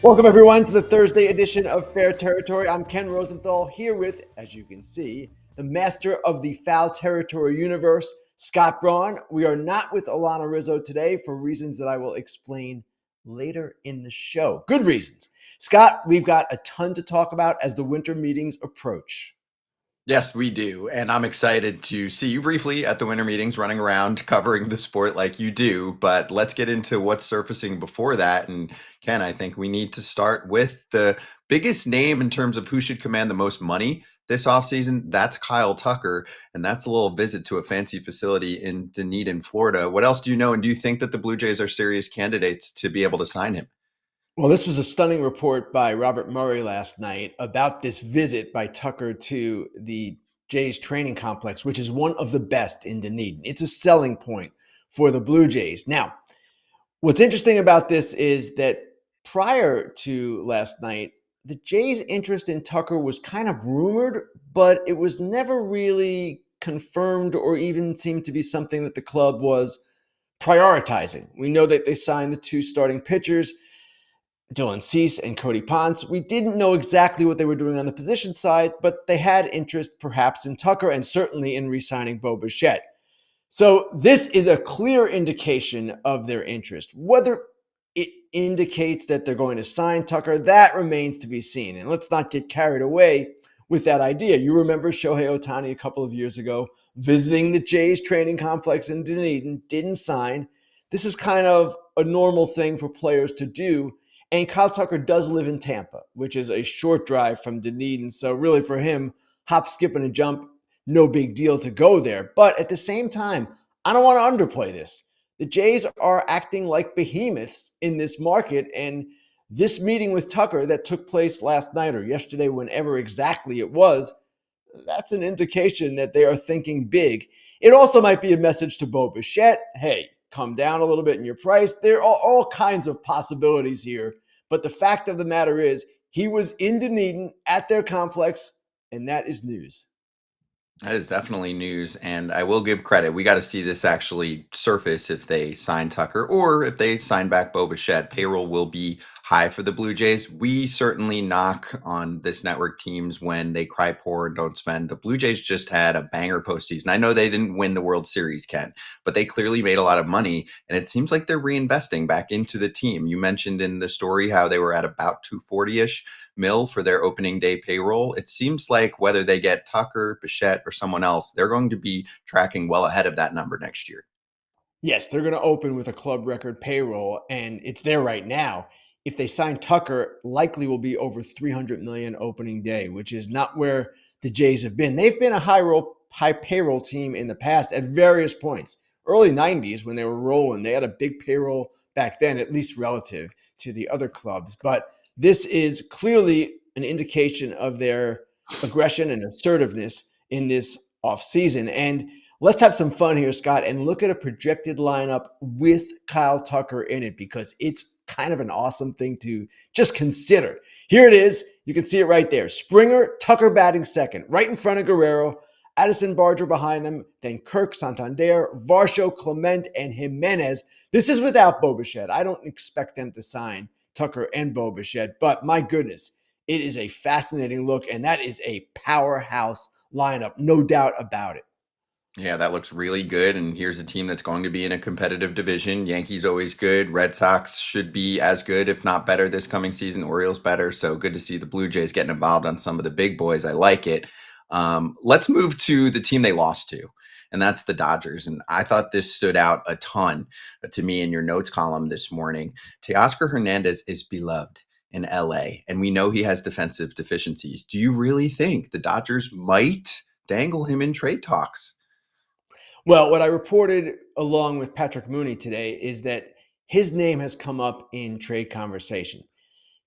Welcome, everyone, to the Thursday edition of Fair Territory. I'm Ken Rosenthal, here with, as you can see, the master of the foul territory universe, Scott Braun. We are not with Alana Rizzo today for reasons that I will explain later in the show. Good reasons. Scott, we've got a ton to talk about as the winter meetings approach. Yes, we do. And I'm excited to see you briefly at the winter meetings running around covering the sport like you do. But let's get into what's surfacing before that. And Ken, I think we need to start with the biggest name in terms of who should command the most money this offseason. That's Kyle Tucker. And that's a little visit to a fancy facility in Dunedin, Florida. What else do you know? And do you think that the Blue Jays are serious candidates to be able to sign him? Well, this was a stunning report by Robert Murray last night about this visit by Tucker to the Jays training complex, which is one of the best in Dunedin. It's a selling point for the Blue Jays. Now, what's interesting about this is that prior to last night, the Jays' interest in Tucker was kind of rumored, but it was never really confirmed or even seemed to be something that the club was prioritizing. We know that they signed the two starting pitchers, Dylan Cease and Cody Ponce. We didn't know exactly what they were doing on the position side, but they had interest perhaps in Tucker and certainly in re-signing Bo Bichette. So this is a clear indication of their interest. Whether it indicates that they're going to sign Tucker, that remains to be seen. And let's not get carried away with that idea. You remember Shohei Ohtani a couple of years ago visiting the Jays training complex in Dunedin, didn't sign. This is kind of a normal thing for players to do. And Kyle Tucker does live in Tampa, which is a short drive from Dunedin. So really for him, hop, skip, and a jump, no big deal to go there. But at the same time, I don't want to underplay this. The Jays are acting like behemoths in this market. And this meeting with Tucker that took place last night or yesterday, whenever exactly it was, that's an indication that they are thinking big. It also might be a message to Bo Bichette. Hey, come down a little bit in your price. There are all kinds of possibilities here. But the fact of the matter is, he was in Dunedin at their complex, and that is news. That is definitely news, and I will give credit. We got to see this actually surface if they sign Tucker or if they sign back Bo Bichette. Payroll will be high for the Blue Jays. We certainly knock on this network teams when they cry poor and don't spend. The Blue Jays just had a banger postseason. I know they didn't win the World Series, Ken, but they clearly made a lot of money, and it seems like they're reinvesting back into the team. You mentioned in the story how they were at about 240-ish mil for their opening day payroll. It seems like whether they get Tucker, Bichette, or someone else, they're going to be tracking well ahead of that number next year. Yes, they're going to open with a club record payroll, and it's there right now. If they sign Tucker, likely will be over 300 million opening day, which is not where the Jays have been. They've been a high payroll team in the past at various points. Early 90s when they were rolling, they had a big payroll back then, at least relative to the other clubs. But this is clearly an indication of their aggression and assertiveness in this offseason. And let's have some fun here, Scott, and look at a projected lineup with Kyle Tucker in it because it's kind of an awesome thing to just consider. Here it is. You can see it right there. Springer, Tucker batting second, right in front of Guerrero. Addison Barger behind them, then Kirk, Santander, Varsho, Clement, and Jimenez. This is without Bo Bichette. I don't expect them to sign Tucker and Bo Bichette, but my goodness, it is a fascinating look, and that is a powerhouse lineup, no doubt about it. Yeah, that looks really good. And here's a team that's going to be in a competitive division. Yankees always good. Red Sox should be as good, if not better, this coming season. Orioles better. So good to see the Blue Jays getting involved on some of the big boys. I like it. Let's move to the team they lost to, and that's the Dodgers. And I thought this stood out a ton to me in your notes column this morning. Teoscar Hernández is beloved in LA, and we know he has defensive deficiencies. Do you really think the Dodgers might dangle him in trade talks? Well, what I reported along with Patrick Mooney today is that his name has come up in trade conversation.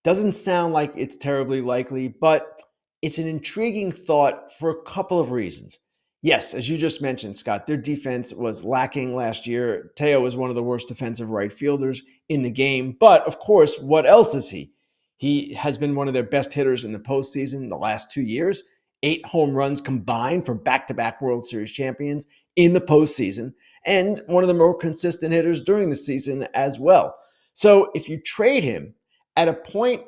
Doesn't sound like it's terribly likely, but it's an intriguing thought for a couple of reasons. Yes, as you just mentioned, Scott, their defense was lacking last year. Teo was one of the worst defensive right fielders in the game. But of course, what else is he? He has been one of their best hitters in the postseason the last 2 years. 8 home runs combined for back-to-back World Series champions in the postseason, and one of the more consistent hitters during the season as well. So if you trade him, at a point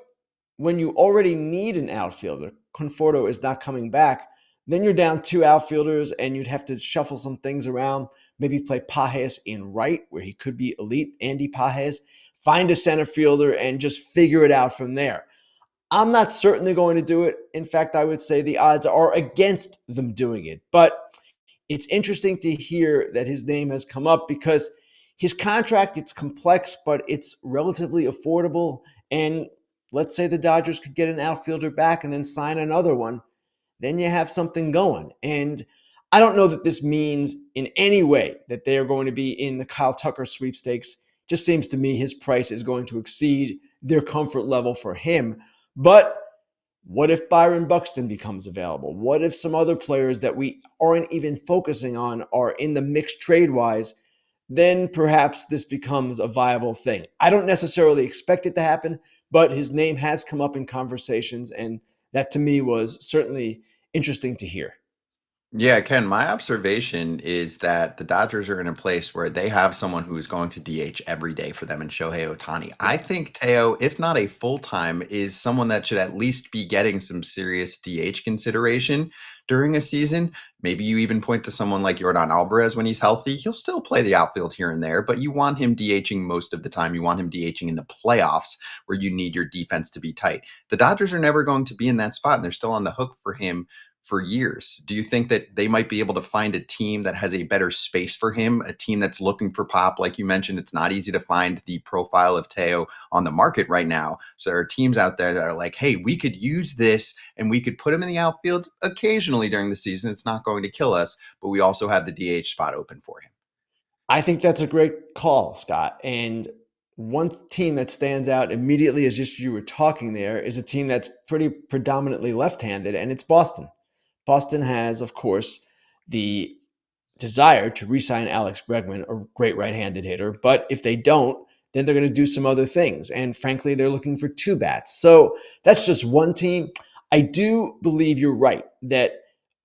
when you already need an outfielder, Conforto is not coming back, then you're down two outfielders and you'd have to shuffle some things around, maybe play Pages in right where he could be elite, Andy Pages, find a center fielder and just figure it out from there. I'm not certain they're going to do it. In fact, I would say the odds are against them doing it. But it's interesting to hear that his name has come up because his contract, it's complex, but it's relatively affordable. And let's say the Dodgers could get an outfielder back and then sign another one, then you have something going. And I don't know that this means in any way that they are going to be in the Kyle Tucker sweepstakes. Just seems to me his price is going to exceed their comfort level for him. But what if Byron Buxton becomes available? What if some other players that we aren't even focusing on are in the mix trade-wise? Then perhaps this becomes a viable thing. I don't necessarily expect it to happen, but his name has come up in conversations, and that to me was certainly interesting to hear. Yeah, Ken, my observation is that the Dodgers are in a place where they have someone who is going to DH every day for them in Shohei Ohtani. I Yeah. think Teo, if not a full-time, is someone that should at least be getting some serious DH consideration during a season. Maybe you even point to someone like Yordan Alvarez when he's healthy. He'll still play the outfield here and there, but you want him DHing most of the time. You want him DHing in the playoffs where you need your defense to be tight. The Dodgers are never going to be in that spot, and they're still on the hook for him for years. Do you think that they might be able to find a team that has a better space for him, a team that's looking for pop? Like you mentioned, it's not easy to find the profile of Teo on the market right now. So there are teams out there that are like, hey, we could use this and we could put him in the outfield occasionally during the season. It's not going to kill us, but we also have the DH spot open for him. I think that's a great call, Scott. And one team that stands out immediately as just you were talking there is a team that's pretty predominantly left-handed, and it's Boston. Boston has, of course, the desire to re-sign Alex Bregman, a great right-handed hitter. But if they don't, then they're going to do some other things. And frankly, they're looking for two bats. So that's just one team. I do believe you're right that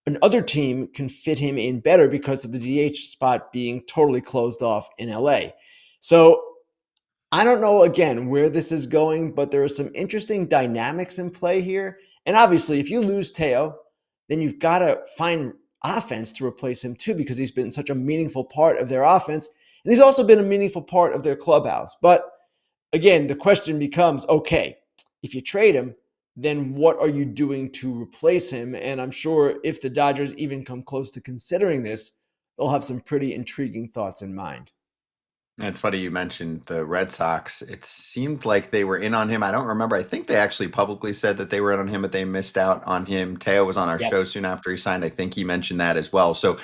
another team can fit him in better because of the DH spot being totally closed off in LA. So I don't know, again, where this is going, but there are some interesting dynamics in play here. And obviously, if you lose Teo, then you've got to find offense to replace him too, because he's been such a meaningful part of their offense. And he's also been a meaningful part of their clubhouse. But again, the question becomes, okay, if you trade him, then what are you doing to replace him? And I'm sure if the Dodgers even come close to considering this, they'll have some pretty intriguing thoughts in mind. It's funny you mentioned the Red Sox. It seemed like they were in on him. I don't remember. I think they actually publicly said that they were in on him, but they missed out on him. Teo was on our Yep. show soon after he signed. I think he mentioned that as well. So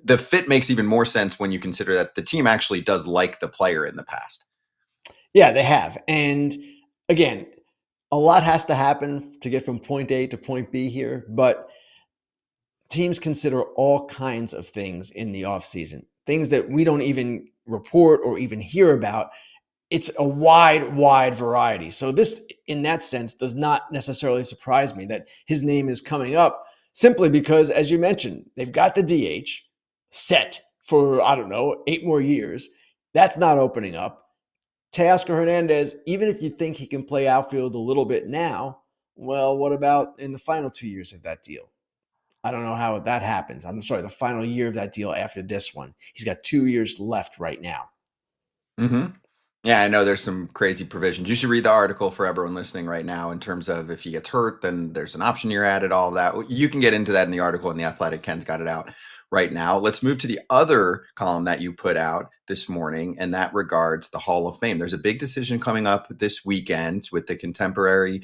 the fit makes even more sense when you consider that the team actually does like the player in the past. Yeah, they have. And again, a lot has to happen to get from point A to point B here, but teams consider all kinds of things in the offseason, things that we don't even report or even hear about. It's a wide variety. So this, in that sense, does not necessarily surprise me that his name is coming up simply because, as you mentioned, they've got the DH set for, I don't know, 8 more years. That's not opening up. Teoscar Hernandez, even if you think he can play outfield a little bit now, well, what about in the final 2 years of that deal? I don't know how that happens. I'm sorry, the final year of that deal after this one. He's got 2 years left right now. Hmm. Yeah, I know there's some crazy provisions. You should read the article for everyone listening right now in terms of if he gets hurt, then there's an option year added, all of that. You can get into that in the article in The Athletic. Ken's got it out right now. Let's move to the other column that you put out this morning, and that regards the Hall of Fame. There's a big decision coming up this weekend with the contemporary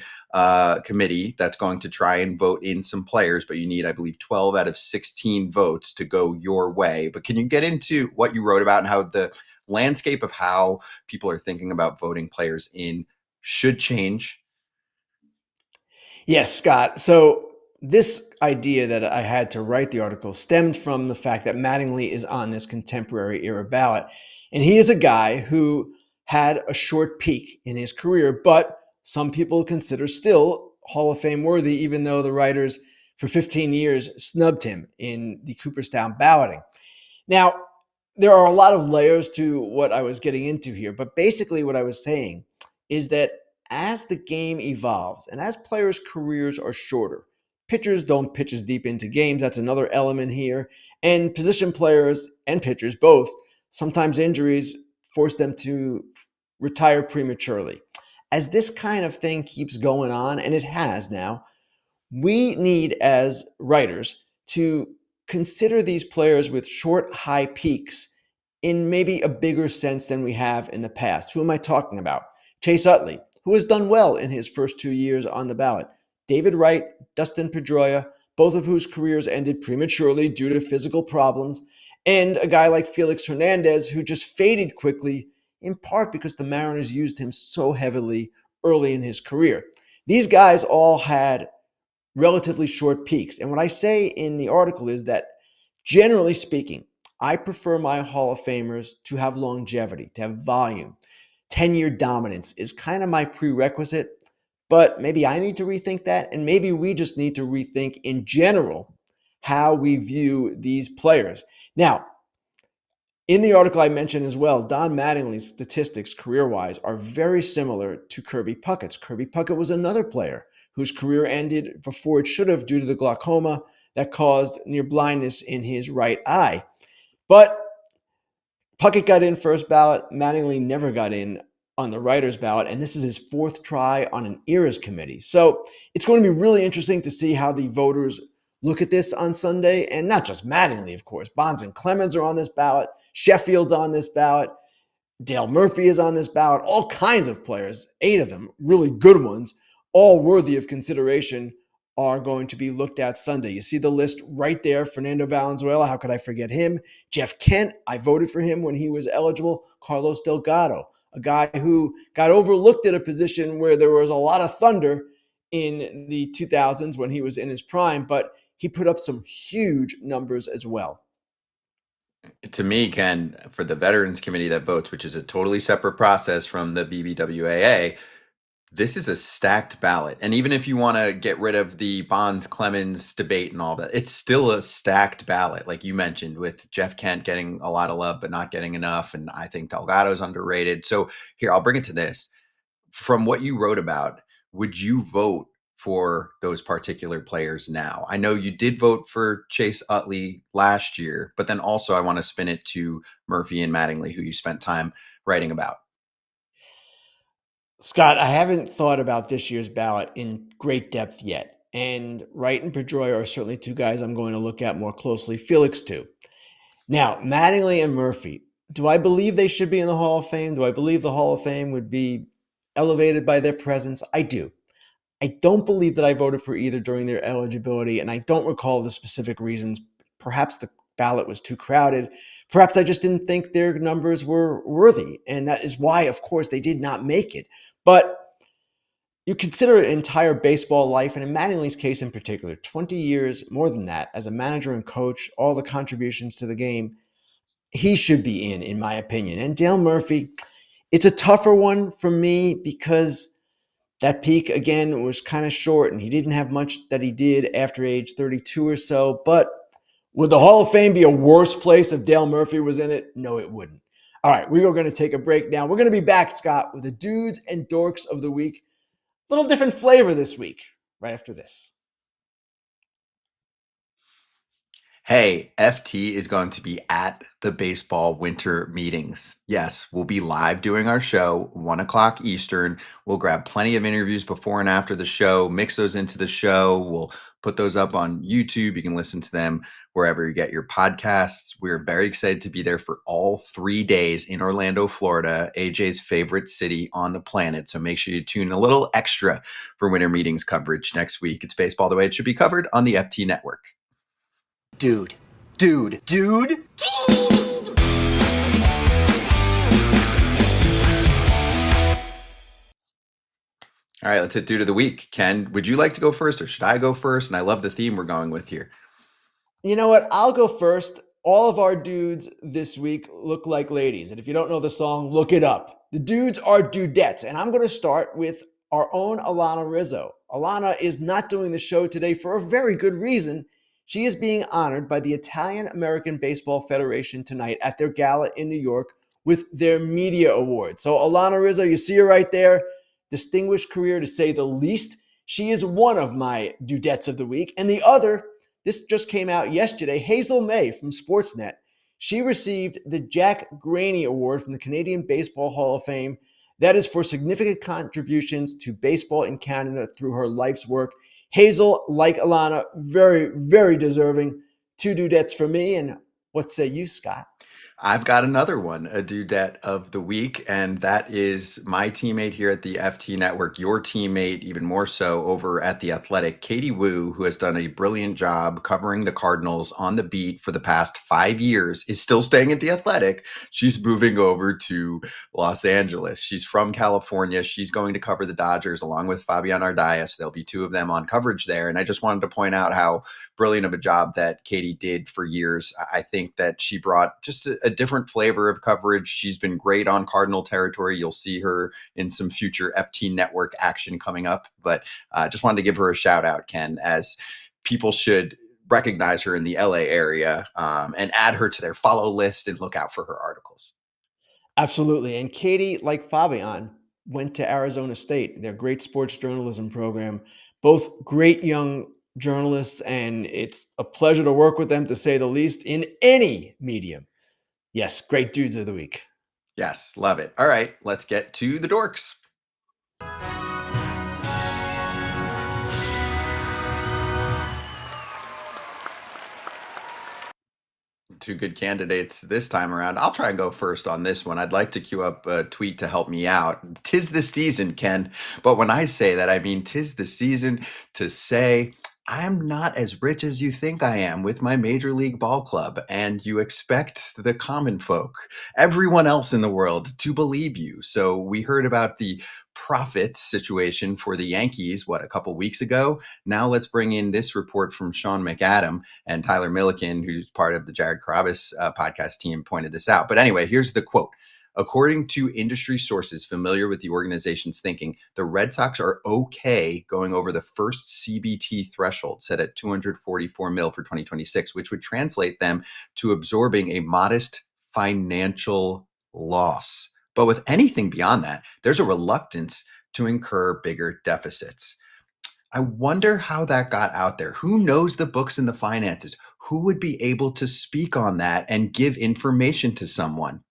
committee that's going to try and vote in some players, but you need, I believe, 12 out of 16 votes to go your way. But can you get into what you wrote about and how the landscape of how people are thinking about voting players in should change? Yes, Scott. So this idea that I had to write the article stemmed from the fact that Mattingly is on this contemporary era ballot. And he is a guy who had a short peak in his career, but some people consider still Hall of Fame worthy, even though the writers for 15 years snubbed him in the Cooperstown balloting. Now, there are a lot of layers to what I was getting into here, but basically what I was saying is that as the game evolves and as players' careers are shorter, pitchers don't pitch as deep into games. That's another element here. And position players and pitchers both, sometimes injuries force them to retire prematurely. As this kind of thing keeps going on, and it has now, we need as writers to consider these players with short, high peaks in maybe a bigger sense than we have in the past. Who am I talking about? Chase Utley, who has done well in his first 2 years on the ballot. David Wright, Dustin Pedroia, both of whose careers ended prematurely due to physical problems. And a guy like Felix Hernandez, who just faded quickly, in part because the Mariners used him so heavily early in his career. These guys all had relatively short peaks. And what I say in the article is that, generally speaking, I prefer my Hall of Famers to have longevity, to have volume. 10-year dominance is kind of my prerequisite, but maybe I need to rethink that, and maybe we just need to rethink in general how we view these players. Now, in the article I mentioned as well, Don Mattingly's statistics career-wise are very similar to Kirby Puckett's. Kirby Puckett was another player whose career ended before it should have due to the glaucoma that caused near blindness in his right eye. But Puckett got in first ballot. Mattingly never got in on the writer's ballot, and this is his fourth try on an ERAS committee. So it's going to be really interesting to see how the voters look at this on Sunday, and not just Mattingly, of course. Bonds and Clemens are on this ballot. Sheffield's on this ballot. Dale Murphy is on this ballot. All kinds of players, 8 of them, really good ones, all worthy of consideration, are going to be looked at Sunday. You see the list right there. Fernando Valenzuela, how could I forget him? Jeff Kent, I voted for him when he was eligible. Carlos Delgado, a guy who got overlooked at a position where there was a lot of thunder in the 2000s when he was in his prime, but he put up some huge numbers as well. To me, Ken, for the Veterans Committee that votes, which is a totally separate process from the BBWAA, this is a stacked ballot. And even if you want to get rid of the Bonds Clemens debate and all that, it's still a stacked ballot, like you mentioned, with Jeff Kent getting a lot of love but not getting enough. And I think Delgado's underrated. So here, I'll bring it to this. From what you wrote about, would you vote for those particular players now? I know you did vote for Chase Utley last year, but then also I want to spin it to Murphy and Mattingly, who you spent time writing about. Scott, I haven't thought about this year's ballot in great depth yet. And Wright and Pedroia are certainly 2 guys I'm going to look at more closely. Felix, too. Now, Mattingly and Murphy, do I believe they should be in the Hall of Fame? Do I believe the Hall of Fame would be elevated by their presence? I do. I don't believe that I voted for either during their eligibility, and I don't recall the specific reasons. Perhaps the ballot was too crowded. Perhaps I just didn't think their numbers were worthy, and that is why, of course, they did not make it. But you consider an entire baseball life, and in Mattingly's case in particular, 20 years, more than that, as a manager and coach, all the contributions to the game, he should be in my opinion. And Dale Murphy, it's a tougher one for me because that peak, again, was kind of short, and he didn't have much that he did after age 32 or so. But would the Hall of Fame be a worse place if Dale Murphy was in it? No, it wouldn't. All right, we are going to take a break now. We're going to be back, Scott, with the Dudes and Dorks of the Week. A little different flavor this week, right after this. Hey, FT is going to be at the baseball winter meetings. Yes, we'll be live doing our show, 1 o'clock Eastern. We'll grab plenty of interviews before and after the show, mix those into the show. We'll put those up on YouTube. You can listen to them wherever you get your podcasts. We're very excited to be there for all 3 days in Orlando, Florida, AJ's favorite city on the planet. So make sure you tune a little extra for winter meetings coverage next week. It's baseball the way it should be covered on the FT network. Dude. Dude. Dude. All right, let's hit Dude of the Week. Ken, would you like to go first or should I go first? And I love the theme we're going with here. You know what? I'll go first. All of our dudes this week look like ladies. And if you don't know the song, look it up. The dudes are dudettes. And I'm going to start with our own Alana Rizzo. Alana is not doing the show today for a very good reason. She is being honored by the Italian American Baseball Federation tonight at their gala in New York with their media award. So Alana Rizzo, you see her right there. distinguished career to say the least. She is one of my dudettes of the week. And the other, this just came out yesterday, Hazel May from Sportsnet. She received the Jack Graney Award from the Canadian Baseball Hall of Fame. That is for significant contributions to baseball in Canada through her life's work. Hazel, like Alana, very, very deserving. 2 dudettes for me. And what say you, Scott? I've got another one, a dudette of the week, and that is my teammate here at the FT Network, your teammate even more so over at The Athletic, Katie Wu, who has done a brilliant job covering the Cardinals on the beat for the past 5 years, is still staying at The Athletic. She's moving over to Los Angeles. She's from California. She's going to cover the Dodgers along with Fabian Ardaya, so there'll be 2 of them on coverage there. And I just wanted to point out how brilliant of a job that Katie did for years. I think that she brought just a different flavor of coverage. She's been great on Cardinal territory. You'll see her in some future FT Network action coming up. But just wanted to give her a shout out, Ken, as people should recognize her in the LA area and add her to their follow list and look out for her articles. Absolutely. And Katie, like Fabian, went to Arizona State, their great sports journalism program. Both great young journalists, and it's a pleasure to work with them, to say the least, in any medium. Yes, great dudes of the week. Yes, love it. All right, let's get to the dorks. Two good candidates this time around. I'll try and go first on this one. I'd like to queue up a tweet to help me out. 'Tis the season, Ken. But when I say that, I mean 'tis the season to say I'm not as rich as you think I am with my Major League Ball club, and you expect the common folk, everyone else in the world, to believe you. So we heard about the profits situation for the Yankees, a couple weeks ago. Now let's bring in this report from Sean McAdam, and Tyler Milliken, who's part of the Jared Carabas podcast team, pointed this out. But anyway, here's the quote. According to industry sources familiar with the organization's thinking, the Red Sox are okay going over the first CBT threshold set at $244 million for 2026, which would translate them to absorbing a modest financial loss. But with anything beyond that, there's a reluctance to incur bigger deficits. I wonder how that got out there. Who knows the books and the finances? Who would be able to speak on that and give information to someone?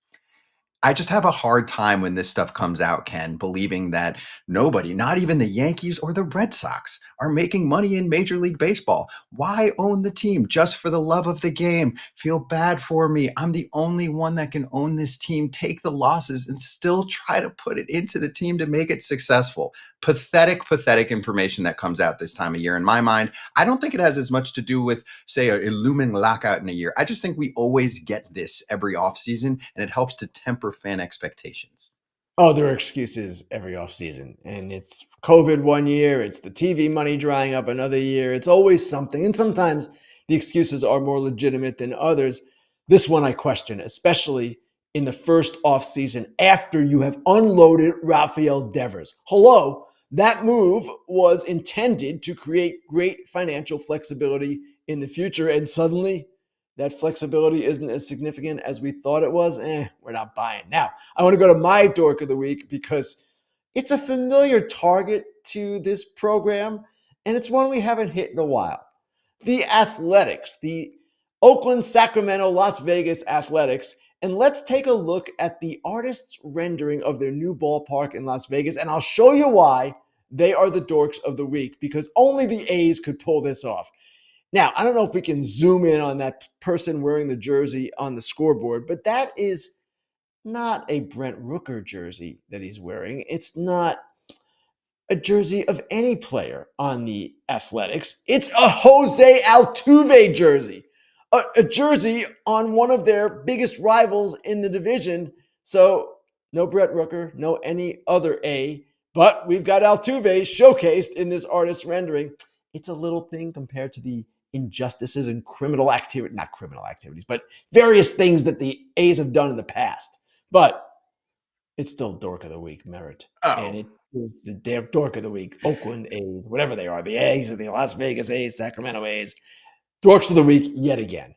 I just have a hard time when this stuff comes out, Ken, believing that nobody, not even the Yankees or the Red Sox, are making money in Major League Baseball. Why own the team just for the love of the game? Feel bad for me. I'm the only one that can own this team, take the losses, and still try to put it into the team to make it successful. Pathetic, pathetic information that comes out this time of year. In my mind, I don't think it has as much to do with, say, a looming lockout in a year. I just think we always get this every offseason, and it helps to temper fan expectations. Oh, there are excuses every offseason. And it's COVID one year, it's the TV money drying up another year. It's always something. And sometimes the excuses are more legitimate than others. This one I question, especially in the first offseason after you have unloaded Rafael Devers. Hello, that move was intended to create great financial flexibility in the future. And suddenly that flexibility isn't as significant as we thought it was. We're not buying. Now, I want to go to my dork of the week because it's a familiar target to this program, and it's one we haven't hit in a while. The Athletics, the Oakland, Sacramento, Las Vegas Athletics. And let's take a look at the artist's rendering of their new ballpark in Las Vegas, and I'll show you why they are the dorks of the week, because only the A's could pull this off. Now, I don't know if we can zoom in on that person wearing the jersey on the scoreboard, but that is not a Brent Rooker jersey that he's wearing. It's not a jersey of any player on the Athletics. It's a Jose Altuve jersey, a jersey on one of their biggest rivals in the division. So no Brett Rooker, no any other A, but we've got Altuve showcased in this artist's rendering. It's a little thing compared to the injustices and criminal activity, not criminal activities, but various things that the A's have done in the past. But it's still dork of the week merit. Oh. And it is the damn dork of the week. Oakland A's, whatever they are, the A's and the Las Vegas A's, Sacramento A's. Dorks of the week yet again.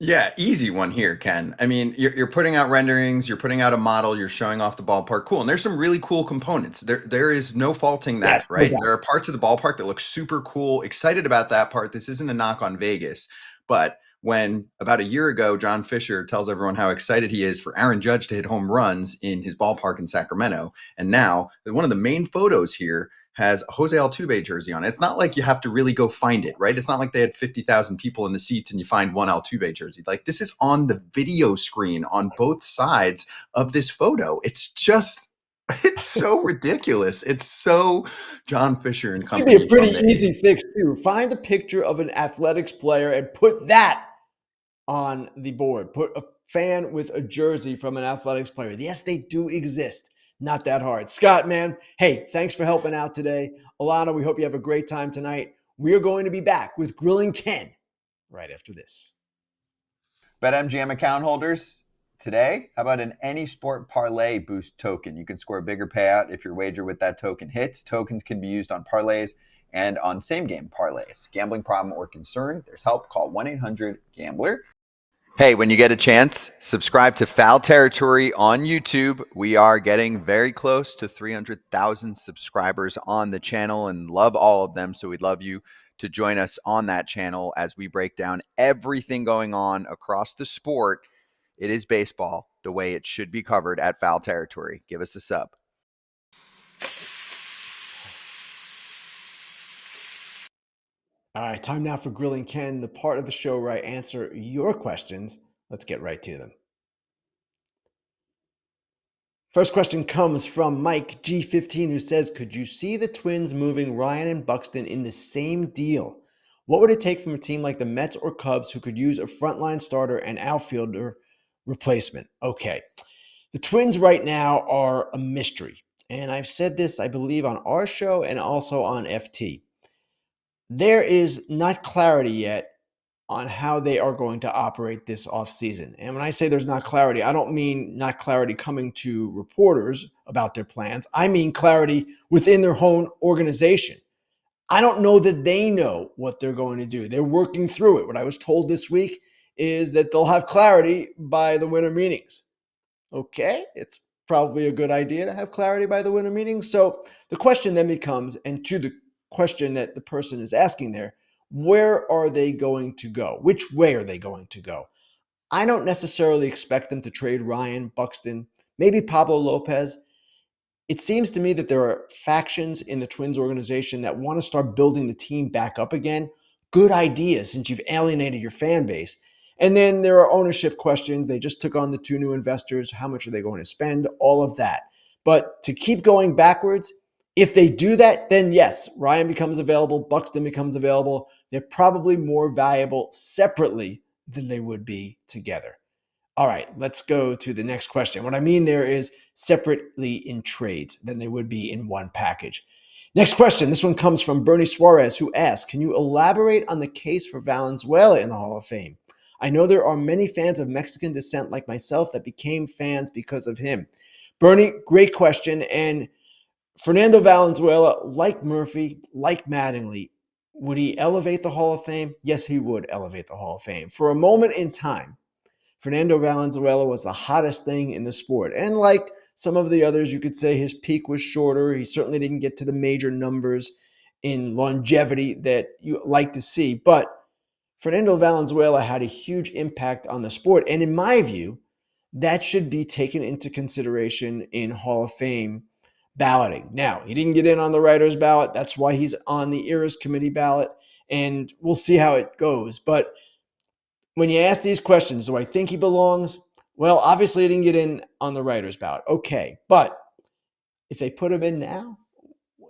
Yeah, easy one here, Ken. I mean, you're putting out renderings, you're putting out a model, you're showing off the ballpark. Cool. And there's some really cool components. There is no faulting that, Yes, no right? doubt. There are parts of the ballpark that look super cool. Excited about that part. This isn't a knock on Vegas. But when about a year ago, John Fisher tells everyone how excited he is for Aaron Judge to hit home runs in his ballpark in Sacramento. And now one of the main photos here has a Jose Altuve jersey on it. It's not like you have to really go find it, right? It's not like they had 50,000 people in the seats and you find one Altuve jersey. Like, this is on the video screen on both sides of this photo. It's so ridiculous. It's so John Fisher and It could be a company pretty from the easy 80s. fix too. Find a picture of an athletics player and put that on the board. Put a fan with a jersey from an athletics player. Yes, they do exist. Not that hard. Scott, man, hey, thanks for helping out today. Alana, we hope you have a great time tonight. We are going to be back with Grillin Ken right after this. BetMGM account holders, today, how about an any sport parlay boost token? You can score a bigger payout if your wager with that token hits. Tokens can be used on parlays and on same game parlays. Gambling problem or concern? There's help. Call 1-800-GAMBLER. Hey, when you get a chance, subscribe to Foul Territory on YouTube. We are getting very close to 300,000 subscribers on the channel and love all of them. So we'd love you to join us on that channel as we break down everything going on across the sport. It is baseball the way it should be covered at Foul Territory. Give us a sub. All right, time now for Grillin Ken, the part of the show where I answer your questions. Let's get right to them. First question comes from Mike G15, who says, could you see the Twins moving Ryan and Buxton in the same deal? What would it take from a team like the Mets or Cubs who could use a frontline starter and outfielder replacement? Okay, the Twins right now are a mystery. And I've said this, I believe, on our show and also on FT. There is not clarity yet on how they are going to operate this offseason. And when I say there's not clarity, I don't mean not clarity coming to reporters about their plans. I mean clarity within their own organization. I don't know that they know what they're going to do. They're working through it. What I was told this week is that they'll have clarity by the winter meetings. Okay, it's probably a good idea to have clarity by the winter meetings. So the question then becomes, and to the question that the person is asking there, where are they going to go? Which way are they going to go? I don't necessarily expect them to trade Ryan, Buxton, maybe Pablo Lopez. It seems to me that there are factions in the Twins organization that want to start building the team back up again. Good idea, since you've alienated your fan base. And then there are ownership questions. They just took on the two new investors. How much are they going to spend? All of that. But to keep going backwards, if they do that, then yes, Ryan becomes available, Buxton becomes available. They're probably more valuable separately than they would be together. All right, let's go to the next question. What I mean there is separately in trades than they would be in one package. Next question. This one comes from Bernie Suarez, who asks, can you elaborate on the case for Valenzuela in the Hall of Fame? I know there are many fans of Mexican descent like myself that became fans because of him. Bernie, great question. And Fernando Valenzuela, like Murphy, like Mattingly, would he elevate the Hall of Fame? Yes, he would elevate the Hall of Fame. For a moment in time, Fernando Valenzuela was the hottest thing in the sport. And like some of the others, you could say his peak was shorter. He certainly didn't get to the major numbers in longevity that you like to see. But Fernando Valenzuela had a huge impact on the sport. And in my view, that should be taken into consideration in Hall of Fame balloting. Now, he didn't get in on the writer's ballot. That's why he's on the Eras Committee ballot. And we'll see how it goes. But when you ask these questions, do I think he belongs? Well, obviously, he didn't get in on the writer's ballot. Okay. But if they put him in now,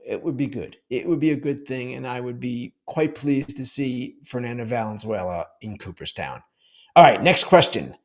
it would be good. It would be a good thing. And I would be quite pleased to see Fernando Valenzuela in Cooperstown. All right. Next question.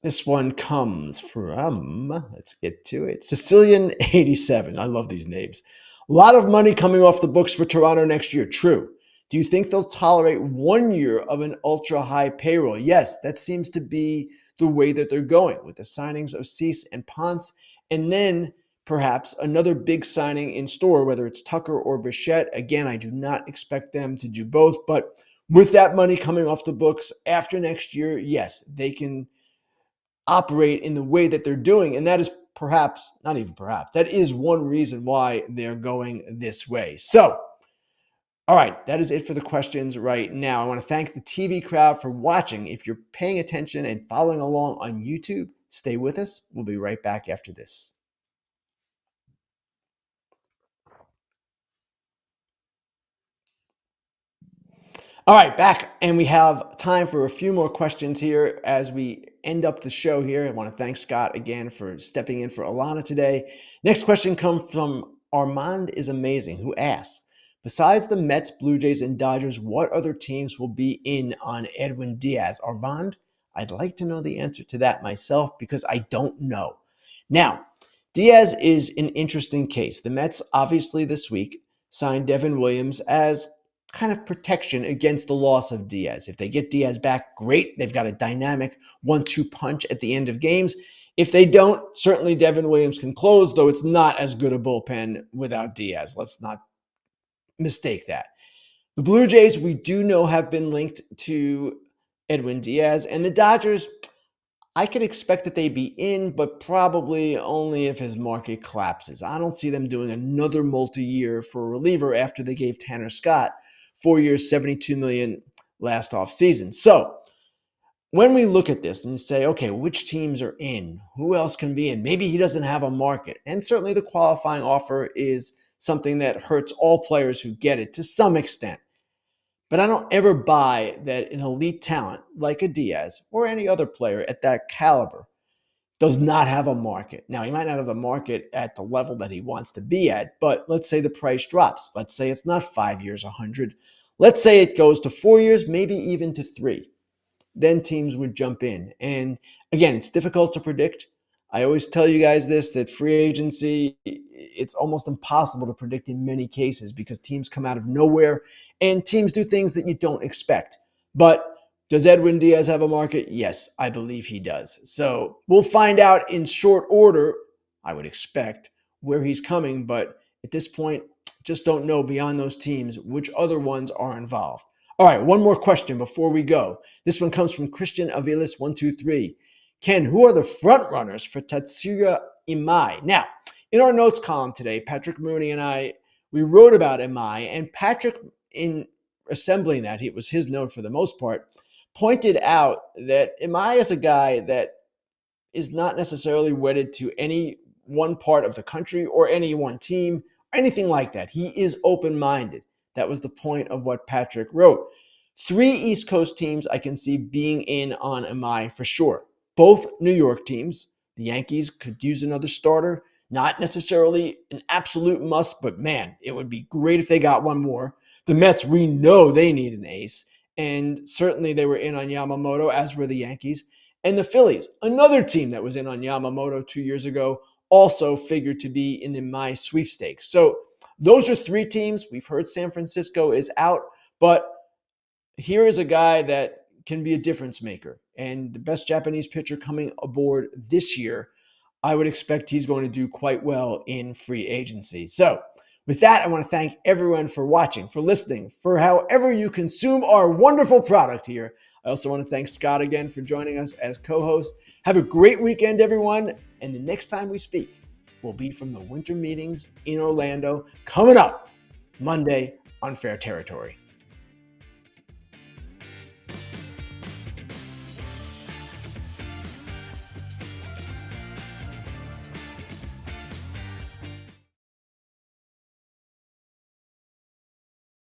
This one comes from, let's get to it, Sicilian87. I love these names. A lot of money coming off the books for Toronto next year. True. Do you think they'll tolerate 1 year of an ultra high payroll? Yes, that seems to be the way that they're going with the signings of Cease and Ponce. And then perhaps another big signing in store, whether it's Tucker or Bichette. Again, I do not expect them to do both, but With that money coming off the books after next year, yes, they can operate in the way that they're doing. And that is perhaps, not even perhaps, that is one reason why they're going this way. So, all right, that is it for the questions right now. I want to thank the TV crowd for watching. If you're paying attention and following along on YouTube, stay with us. We'll be right back after this. All right, back, and we have time for a few more questions here as we end up the show here. I want to thank Scott again for stepping in for Alana today. Next question comes from Armand is Amazing, who asks, besides the Mets, Blue Jays, and Dodgers, what other teams will be in on Edwin Diaz? Armand, I'd like to know the answer to that myself because I don't know. Now, Diaz is an interesting case. The Mets, obviously, this week signed Devin Williams as kind of protection against the loss of Diaz. If they get Diaz back, great. They've got a dynamic 1-2 punch at the end of games. If they don't, certainly Devin Williams can close, though it's not as good a bullpen without Diaz. Let's not mistake that. The Blue Jays, we do know, have been linked to Edwin Diaz, and the Dodgers, I could expect that they'd be in, but probably only if his market collapses. I don't see them doing another multi-year for a reliever after they gave Tanner Scott 4 years, $72 million last offseason. So when we look at this and say, okay, which teams are in? Who else can be in? Maybe he doesn't have a market. And certainly the qualifying offer is something that hurts all players who get it to some extent. But I don't ever buy that an elite talent like a Diaz or any other player at that caliber does not have a market. Now, he might not have a market at the level that he wants to be at, but let's say the price drops. Let's say it's not 5 years, 100. Let's say it goes to 4 years, maybe even to 3. Then teams would jump in. And again, it's difficult to predict. I always tell you guys this, that free agency, it's almost impossible to predict in many cases because teams come out of nowhere and teams do things that you don't expect. But does Edwin Diaz have a market? Yes, I believe he does. So we'll find out in short order, I would expect, where he's coming. But at this point, just don't know beyond those teams which other ones are involved. All right, one more question before we go. This one comes from Christian Aviles 123. Ken, who are the front runners for Tatsuya Imai? Now, in our notes column today, Patrick Mooney and I, we wrote about Imai, and Patrick, in assembling that, it was his note for the most part, pointed out that Imai is a guy that is not necessarily wedded to any one part of the country or any one team, or anything like that. He is open-minded. That was the point of what Patrick wrote. 3 East Coast teams I can see being in on Imai for sure. Both New York teams. The Yankees could use another starter. Not necessarily an absolute must, but man, it would be great if they got one more. The Mets, we know they need an ace. And certainly they were in on Yamamoto, as were the Yankees. And the Phillies, another team that was in on Yamamoto 2 years ago, also figured to be in the Imai sweepstakes. So those are 3 teams. We've heard San Francisco is out, but here is a guy that can be a difference maker. And the best Japanese pitcher coming aboard this year, I would expect he's going to do quite well in free agency. So with that, I want to thank everyone for watching, for listening, for however you consume our wonderful product here. I also want to thank Scott again for joining us as co-host. Have a great weekend, everyone. And the next time we speak will be from the winter meetings in Orlando coming up Monday on Fair Territory.